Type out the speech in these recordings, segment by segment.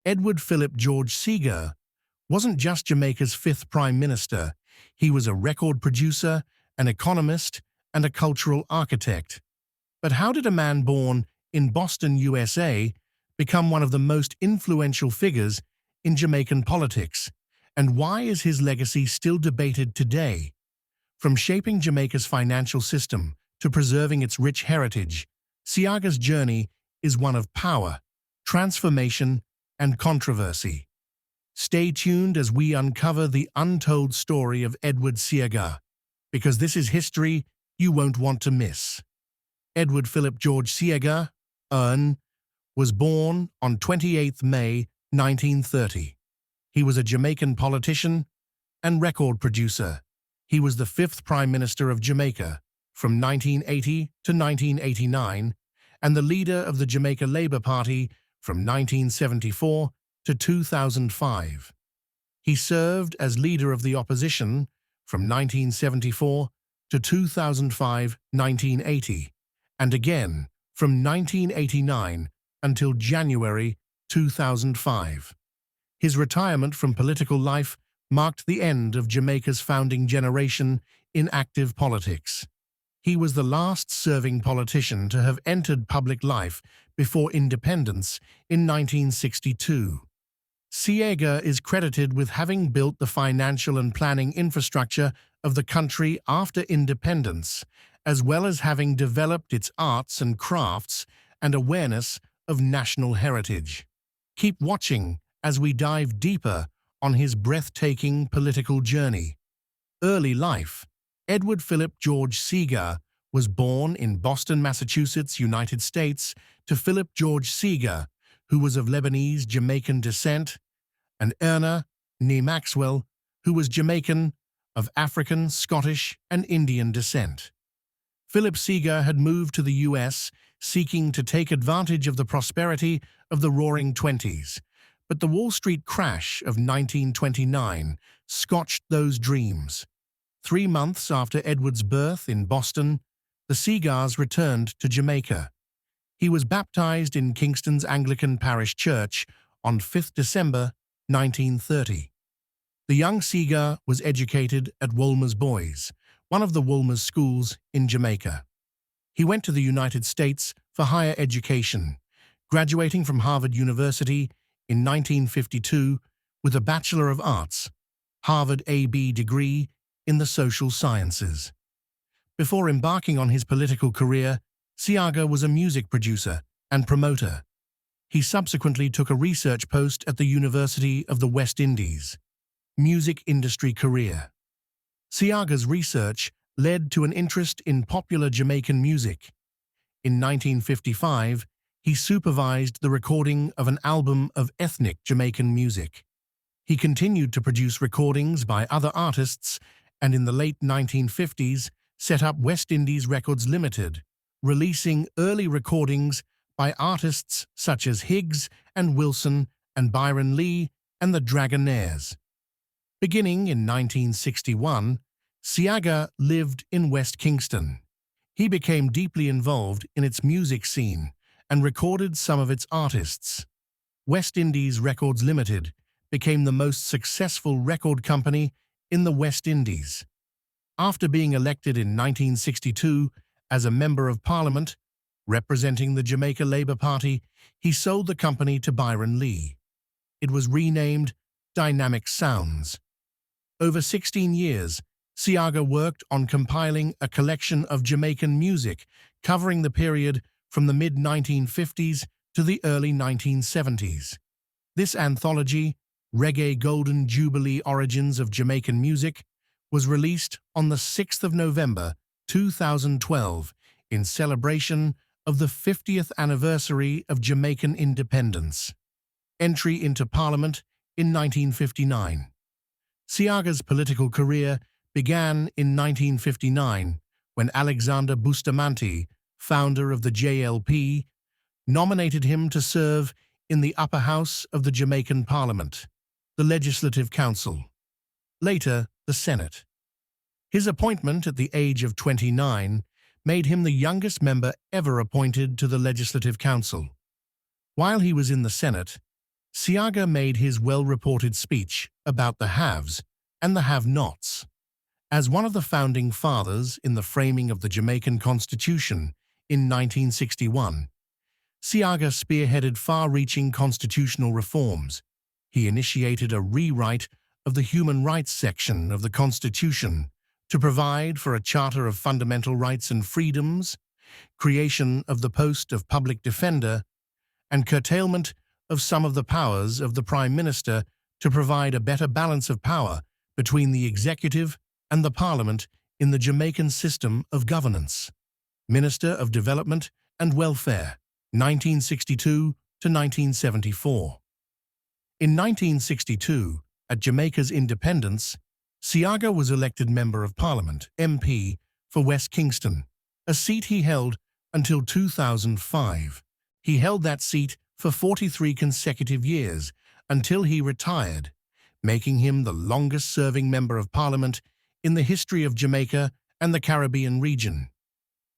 Edward Philip George Seaga wasn't just Jamaica's fifth Prime Minister, he was a record producer, an economist, and a cultural architect. But how did a man born in Boston, USA, become one of the most influential figures in Jamaican politics? And why is his legacy still debated today? From shaping Jamaica's financial system to preserving its rich heritage, Seaga's journey is one of power, transformation, and controversy. Stay tuned as we uncover the untold story of Edward Seaga, because this is history you won't want to miss. Edward Philip George Seaga, EARN, was born on 28 May 1930. He was a Jamaican politician and record producer. He was the fifth Prime Minister of Jamaica from 1980 to 1989 and the leader of the Jamaica Labour Party from 1974 to 2005. He served as leader of the opposition from 1974 to 2005-1980 and again from 1989 until January 2005. His retirement from political life marked the end of Jamaica's founding generation in active politics. He was the last serving politician to have entered public life before independence in 1962. Seaga is credited with having built the financial and planning infrastructure of the country after independence, as well as having developed its arts and crafts and awareness of national heritage. Keep watching as we dive deeper on his breathtaking political journey. Early life. Edward Philip George Seaga was born in Boston, Massachusetts, United States, to Philip George Seaga, who was of Lebanese-Jamaican descent, and Erna Nee Maxwell, who was Jamaican, of African, Scottish, and Indian descent. Philip Seaga had moved to the U.S. seeking to take advantage of the prosperity of the Roaring Twenties, but the Wall Street crash of 1929 scotched those dreams. 3 months after Edward's birth in Boston, the Seagas returned to Jamaica. He was baptized in Kingston's Anglican Parish Church on 5 December 1930. The young Seaga was educated at Wolmer's Boys, one of the Wolmer's schools in Jamaica. He went to the United States for higher education, graduating from Harvard University in 1952 with a Bachelor of Arts, Harvard A.B. degree in the social sciences. Before embarking on his political career, Seaga was a music producer and promoter. He subsequently took a research post at the University of the West Indies. Music industry career. Seaga's research led to an interest in popular Jamaican music. In 1955, he supervised the recording of an album of ethnic Jamaican music. He continued to produce recordings by other artists and in the late 1950s set up West Indies Records Limited, releasing early recordings by artists such as Higgs and Wilson and Byron Lee and the Dragonaires. Beginning in 1961, Seaga lived in West Kingston. He became deeply involved in its music scene and recorded some of its artists. West Indies Records Limited became the most successful record company in the West Indies. After being elected in 1962 as a Member of Parliament, representing the Jamaica Labour Party, he sold the company to Byron Lee. It was renamed Dynamic Sounds. Over 16 years, Seaga worked on compiling a collection of Jamaican music covering the period from the mid-1950s to the early 1970s. This anthology, Reggae Golden Jubilee Origins of Jamaican Music, was released on the 6th of November 2012 in celebration of the 50th anniversary of Jamaican independence. Entry into Parliament in 1959. Seaga's political career began in 1959 when Alexander Bustamante, founder of the JLP, nominated him to serve in the upper house of the Jamaican Parliament, the Legislative Council, later the Senate. His appointment at the age of 29 made him the youngest member ever appointed to the Legislative Council. While he was in the Senate, Seaga made his well-reported speech about the haves and the have-nots. As one of the founding fathers in the framing of the Jamaican Constitution in 1961, Seaga spearheaded far-reaching constitutional reforms. He initiated a rewrite of the human rights section of the Constitution to provide for a Charter of Fundamental Rights and Freedoms, creation of the post of Public Defender, and curtailment of some of the powers of the Prime Minister to provide a better balance of power between the executive and the Parliament in the Jamaican system of governance. Minister of Development and Welfare, 1962 to 1974. In 1962, at Jamaica's independence, Seaga was elected Member of Parliament, MP, for West Kingston, a seat he held until 2005. He held that seat for 43 consecutive years until he retired, making him the longest-serving Member of Parliament in the history of Jamaica and the Caribbean region.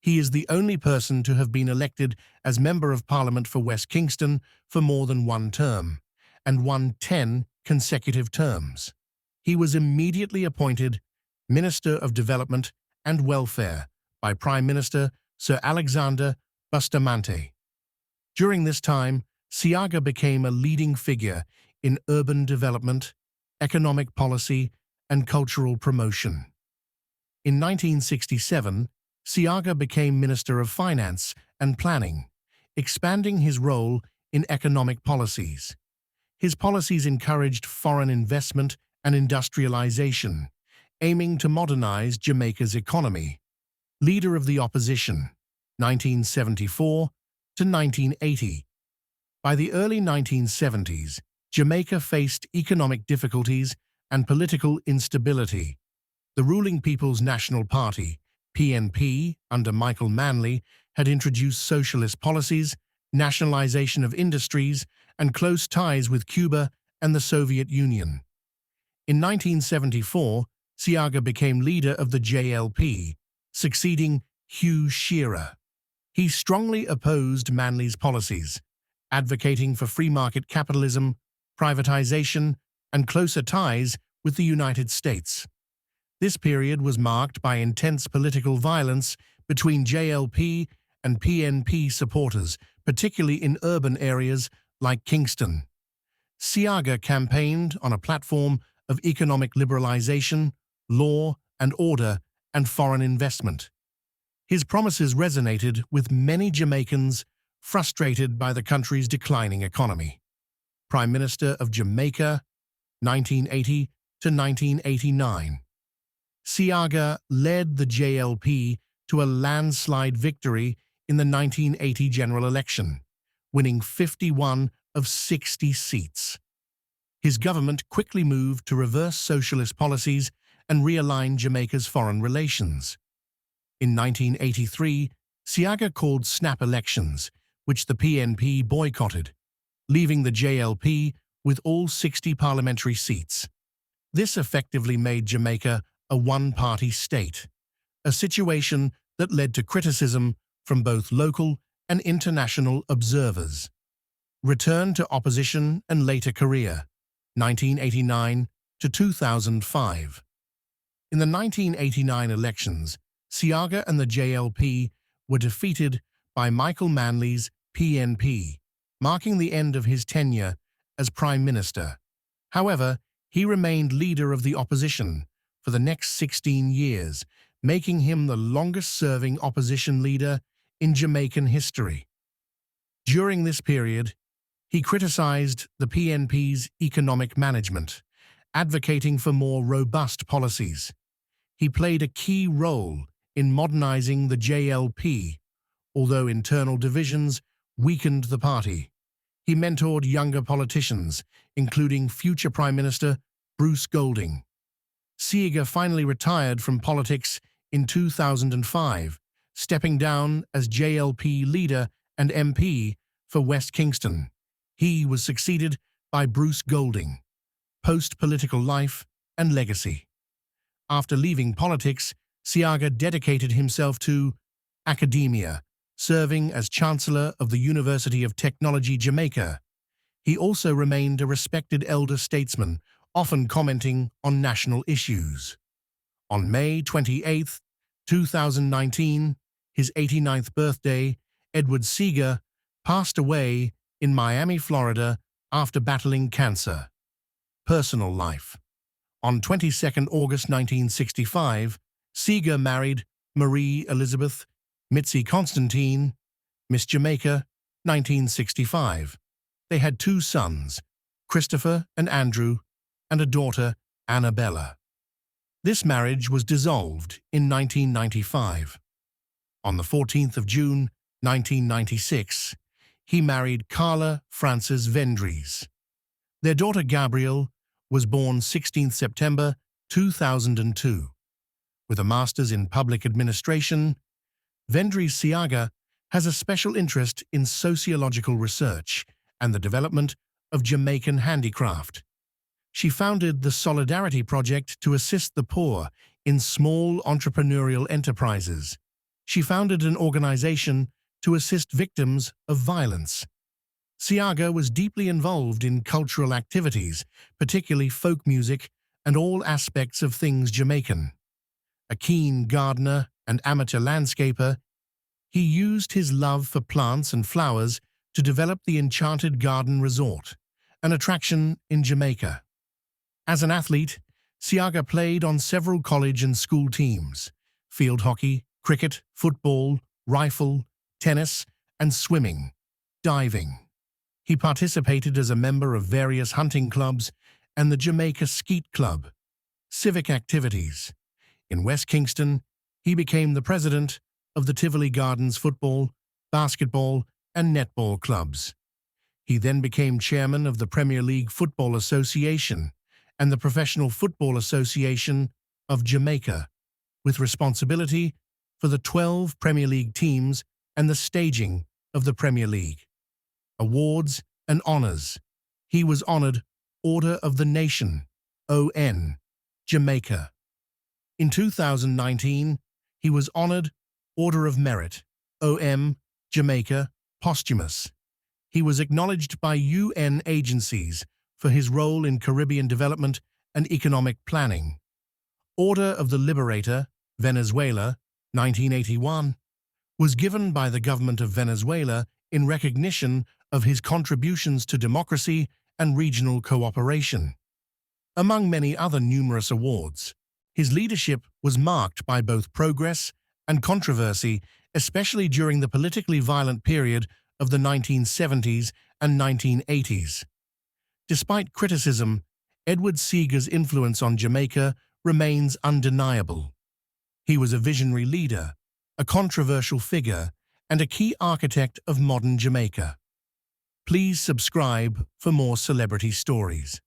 He is the only person to have been elected as Member of Parliament for West Kingston for more than one term, and won 10 consecutive terms. He was immediately appointed Minister of Development and Welfare by Prime Minister Sir Alexander Bustamante. During this time, Seaga became a leading figure in urban development, economic policy, and cultural promotion. In 1967, Seaga became Minister of Finance and Planning, expanding his role in economic policies. His policies encouraged foreign investment and industrialization, aiming to modernize Jamaica's economy. Leader of the Opposition, 1974 to 1980. By the early 1970s, Jamaica faced economic difficulties and political instability. The ruling People's National Party, PNP, under Michael Manley, had introduced socialist policies, nationalization of industries, and close ties with Cuba and the Soviet Union. In 1974, Seaga became leader of the JLP, succeeding Hugh Shearer. He strongly opposed Manley's policies, advocating for free market capitalism, privatization, and closer ties with the United States. This period was marked by intense political violence between JLP and PNP supporters, particularly in urban areas like Kingston. Seaga campaigned on a platform of economic liberalization, law and order, and foreign investment. His promises resonated with many Jamaicans frustrated by the country's declining economy. Prime Minister of Jamaica, 1980 to 1989. Seaga led the JLP to a landslide victory in the 1980 general election, winning 51 of 60 seats. His government quickly moved to reverse socialist policies and realign Jamaica's foreign relations. In 1983, Seaga called snap elections, which the PNP boycotted, leaving the JLP with all 60 parliamentary seats. This effectively made Jamaica a one-party state, a situation that led to criticism from both local and international observers. Return to opposition and later career, 1989 to 2005. In the 1989 elections, Seaga and the JLP were defeated by Michael Manley's PNP, marking the end of his tenure as Prime Minister. However, he remained leader of the opposition for the next 16 years, making him the longest-serving opposition leader in Jamaican history. During this period, he criticized the PNP's economic management, advocating for more robust policies. He played a key role in modernizing the JLP, although internal divisions weakened the party. He mentored younger politicians, including future Prime Minister Bruce Golding. Seaga finally retired from politics in 2005, stepping down as JLP leader and MP for West Kingston. He was succeeded by Bruce Golding. Post-political life and legacy. After leaving politics, Seaga dedicated himself to academia, serving as Chancellor of the University of Technology, Jamaica. He also remained a respected elder statesman, often commenting on national issues. On May 28, 2019, his 89th birthday, Edward Seaga passed away in Miami, Florida, after battling cancer. Personal life. On 22 August 1965, Seaga married Marie Elizabeth Mitzi Constantine, Miss Jamaica, 1965. They had 2 sons, Christopher and Andrew, and a daughter, Annabella. This marriage was dissolved in 1995. On the 14th of June, 1996, he married Carla Frances Vendries. Their daughter Gabrielle was born 16th September 2002. With a master's in public administration, Edward Seaga has a special interest in sociological research and the development of Jamaican handicraft. She founded the Solidarity Project to assist the poor in small entrepreneurial enterprises. She founded an organization to assist victims of violence. Seaga was deeply involved in cultural activities, particularly folk music and all aspects of things Jamaican. A keen gardener and amateur landscaper, he used his love for plants and flowers to develop the Enchanted Garden Resort, an attraction in Jamaica. As an athlete, Seaga played on several college and school teams: field hockey, cricket, football, rifle, tennis, and swimming, diving. He participated as a member of various hunting clubs and the Jamaica Skeet Club. Civic activities. In West Kingston, he became the president of the Tivoli Gardens football, basketball, and netball clubs. He then became chairman of the Premier League Football Association and the Professional Football Association of Jamaica, with responsibility for the 12 Premier League teams and the staging of the Premier League. Awards and honors. He was honored Order of the Nation, ON, Jamaica. In 2019, he was honored Order of Merit, OM, Jamaica, posthumous. He was acknowledged by UN agencies for his role in Caribbean development and economic planning. Order of the Liberator, Venezuela, 1981, was given by the government of Venezuela in recognition of his contributions to democracy and regional cooperation. Among many other numerous awards, his leadership was marked by both progress and controversy, especially during the politically violent period of the 1970s and 1980s. Despite criticism, Edward Seaga's influence on Jamaica remains undeniable. He was a visionary leader, a controversial figure, and a key architect of modern Jamaica. Please subscribe for more celebrity stories.